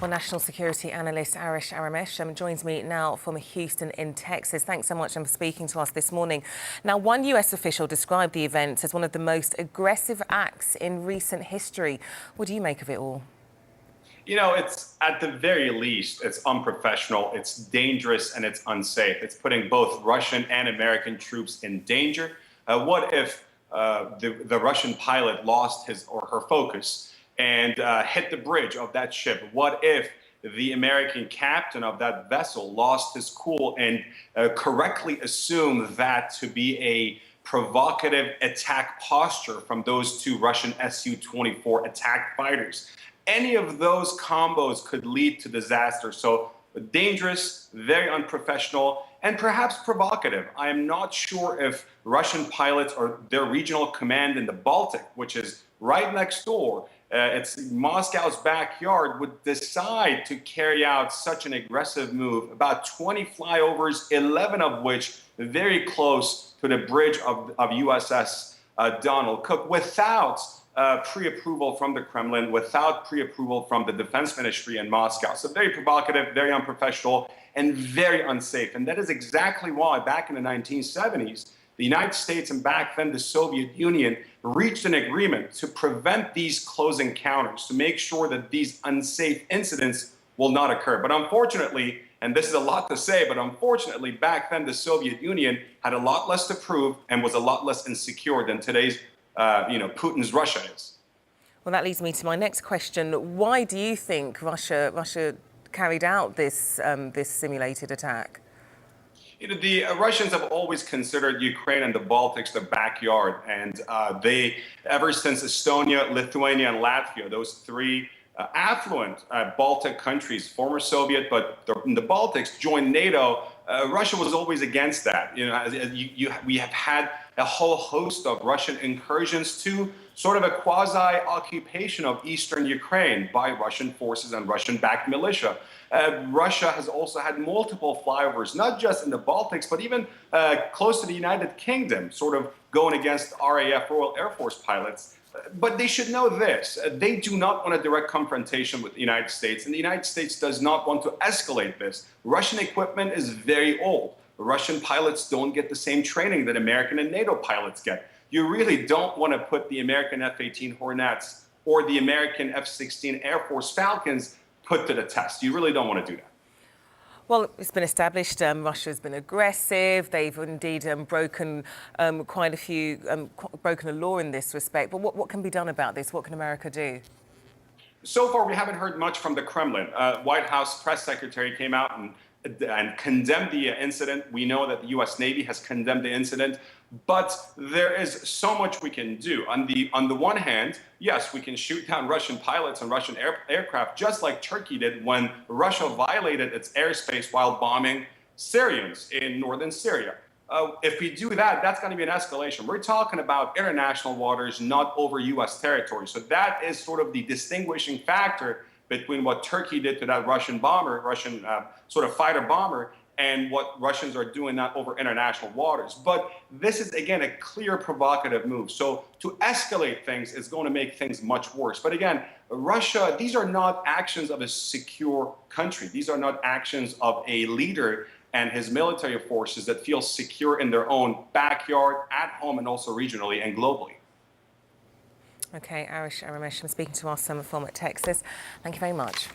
Well, national security analyst Arash Aramesh joins me now from Houston in Texas. Thanks so much for speaking to us this morning. Now, one US official described the event as one of the most aggressive acts in recent history. What do you make of it all? You know, it's at the very least, it's unprofessional, it's dangerous, and it's unsafe. It's putting both Russian and American troops in danger. What if the Russian pilot lost his or her focus and hit the bridge of that ship? What if the American captain of that vessel lost his cool and correctly assumed that to be a provocative attack posture from those two Russian Su-24 attack fighters? Any of those combos could lead to disaster. So dangerous, very unprofessional, and perhaps provocative. I am not sure if Russian pilots or their regional command in the Baltic, which is right next door, it's Moscow's backyard, would decide to carry out such an aggressive move. About 20 flyovers, 11 of which very close to the bridge of USS Donald Cook, without pre-approval from the Kremlin, without pre-approval from the defense ministry in Moscow. So very provocative, very unprofessional, and very unsafe. And that is exactly why back in the 1970s, the United States and back then the Soviet Union reached an agreement to prevent these close encounters, to make sure that these unsafe incidents will not occur. But unfortunately, and this is a lot to say, but unfortunately, back then the Soviet Union had a lot less to prove and was a lot less insecure than today's Putin's Russia is. Well, that leads me to my next question. Why do you think Russia carried out this simulated attack? The Russians have always considered Ukraine and the Baltics their backyard, and they, ever since Estonia, Lithuania, and Latvia, those three affluent Baltic countries, former Soviet, but the Baltics, joined NATO. Russia was always against that. We have had a whole host of Russian incursions to sort of a quasi-occupation of eastern Ukraine by Russian forces and Russian-backed militia. Russia has also had multiple flyovers, not just in the Baltics, but even close to the United Kingdom, sort of going against RAF, Royal Air Force pilots. But they should know this. They do not want a direct confrontation with the United States, and the United States does not want to escalate this. Russian equipment is very old. Russian pilots don't get the same training that American and NATO pilots get. You really don't want to put the American F-18 Hornets or the American F-16 Air Force Falcons put to the test. You really don't want to do that. Well, it's been established Russia's been aggressive. They've indeed broken quite a few, broken the law in this respect. But what can be done about this? What can America do? So far, we haven't heard much from the Kremlin. White House press secretary came out and condemned the incident. We know that the U.S. Navy has condemned the incident, but there is so much we can do. On the one hand, yes, we can shoot down Russian pilots and Russian aircraft, just like Turkey did when Russia violated its airspace while bombing Syrians in northern Syria. If we do that, that's going to be an escalation. We're talking about international waters, not over U.S. territory. So that is sort of the distinguishing factor between what Turkey did to that Russian sort of fighter bomber, and what Russians are doing now over international waters. But this is, again, a clear provocative move. So to escalate things is going to make things much worse. But again, Russia, these are not actions of a secure country. These are not actions of a leader and his military forces that feel secure in their own backyard, at home, and also regionally and globally. Okay, Arash Aramesh, speaking to us from Texas. Thank you very much.